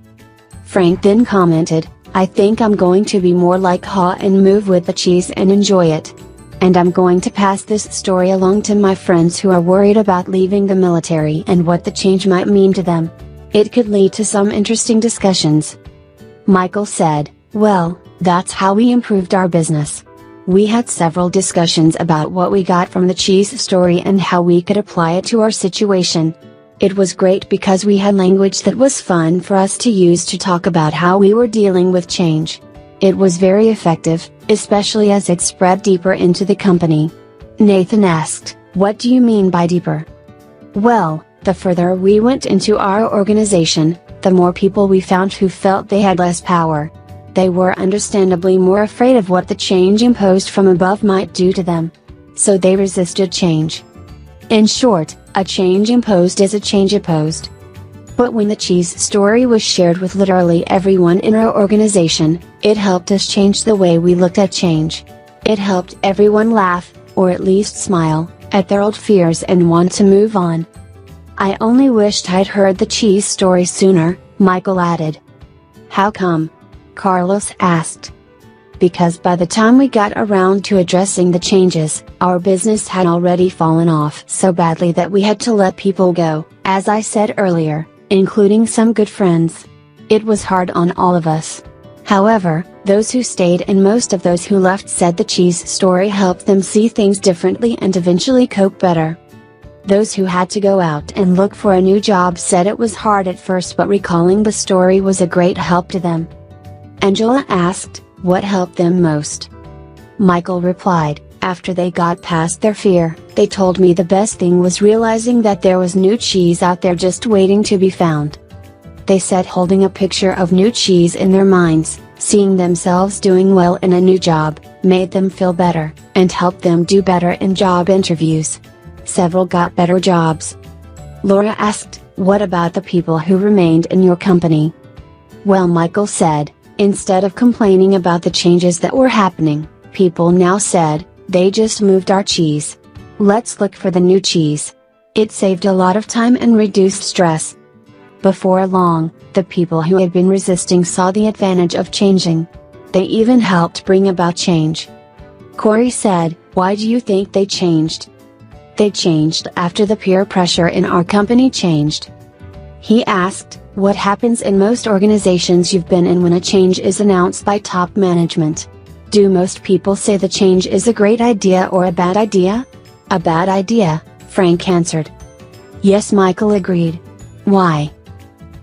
Frank then commented, I think I'm going to be more like Ha and move with the cheese and enjoy it. And I'm going to pass this story along to my friends who are worried about leaving the military and what the change might mean to them. It could lead to some interesting discussions. Michael said, well, that's how we improved our business. We had several discussions about what we got from the cheese story and how we could apply it to our situation. It was great because we had language that was fun for us to use to talk about how we were dealing with change. It was very effective, especially as it spread deeper into the company. Nathan asked, what do you mean by deeper? Well, the further we went into our organization, the more people we found who felt they had less power. They were understandably more afraid of what the change imposed from above might do to them. So they resisted change. In short, a change imposed is a change opposed. But when the cheese story was shared with literally everyone in our organization, it helped us change the way we looked at change. It helped everyone laugh, or at least smile, at their old fears and want to move on. I only wished I'd heard the cheese story sooner, Michael added. How come? Carlos asked. Because by the time we got around to addressing the changes, our business had already fallen off so badly that we had to let people go, as I said earlier, including some good friends. It was hard on all of us. However, those who stayed and most of those who left said the cheese story helped them see things differently and eventually cope better. Those who had to go out and look for a new job said it was hard at first, but recalling the story was a great help to them. Angela asked, what helped them most? Michael replied, after they got past their fear, they told me the best thing was realizing that there was new cheese out there just waiting to be found. They said holding a picture of new cheese in their minds, seeing themselves doing well in a new job, made them feel better, and helped them do better in job interviews. Several got better jobs. Laura asked, what about the people who remained in your company? Well, Michael said, instead of complaining about the changes that were happening, people now said, they just moved our cheese. Let's look for the new cheese. It saved a lot of time and reduced stress. Before long, the people who had been resisting saw the advantage of changing. They even helped bring about change. Corey said, "Why do you think they changed?" "They changed after the peer pressure in our company changed." He asked, "What happens in most organizations you've been in when a change is announced by top management? Do most people say the change is a great idea or a bad idea?" "A bad idea," Frank answered. "Yes," Michael agreed. "Why?"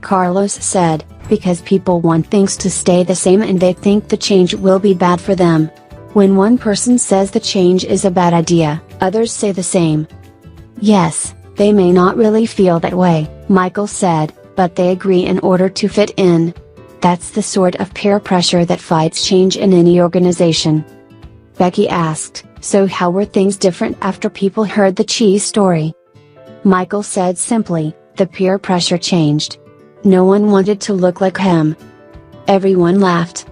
Carlos said, "Because people want things to stay the same and they think the change will be bad for them. When one person says the change is a bad idea, others say the same." "Yes, they may not really feel that way," Michael said, "but they agree in order to fit in. That's the sort of peer pressure that fights change in any organization." Becky asked, "So how were things different after people heard the cheese story?" Michael said simply, "The peer pressure changed. No one wanted to look like him." Everyone laughed.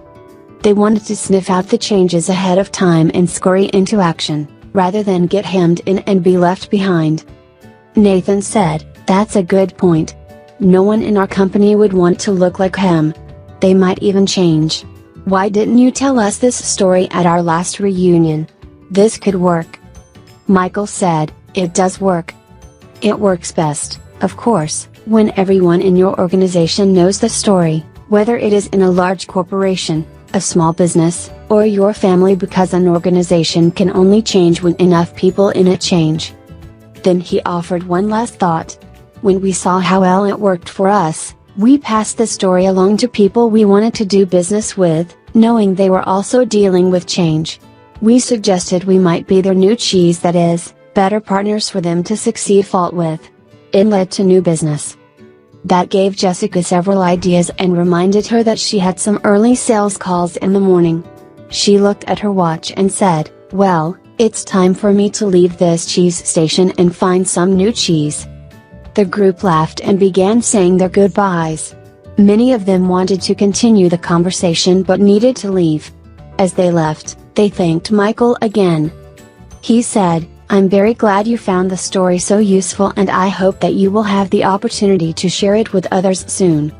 They wanted to sniff out the changes ahead of time and scurry into action, rather than get hemmed in and be left behind. Nathan said, "That's a good point. No one in our company would want to look like him. They might even change. Why didn't you tell us this story at our last reunion? This could work." Michael said, "It does work. It works best, of course, when everyone in your organization knows the story, whether it is in a large corporation, a small business, or your family, because an organization can only change when enough people in it change." Then he offered one last thought. "When we saw how well it worked for us, we passed the story along to people we wanted to do business with, knowing they were also dealing with change. We suggested we might be their new cheese, that is, better partners for them to succeed fault with. It led to new business." That gave Jessica several ideas and reminded her that she had some early sales calls in the morning. She looked at her watch and said, "Well, it's time for me to leave this cheese station and find some new cheese." The group laughed and began saying their goodbyes. Many of them wanted to continue the conversation but needed to leave. As they left, they thanked Michael again. He said, "I'm very glad you found the story so useful and I hope that you will have the opportunity to share it with others soon."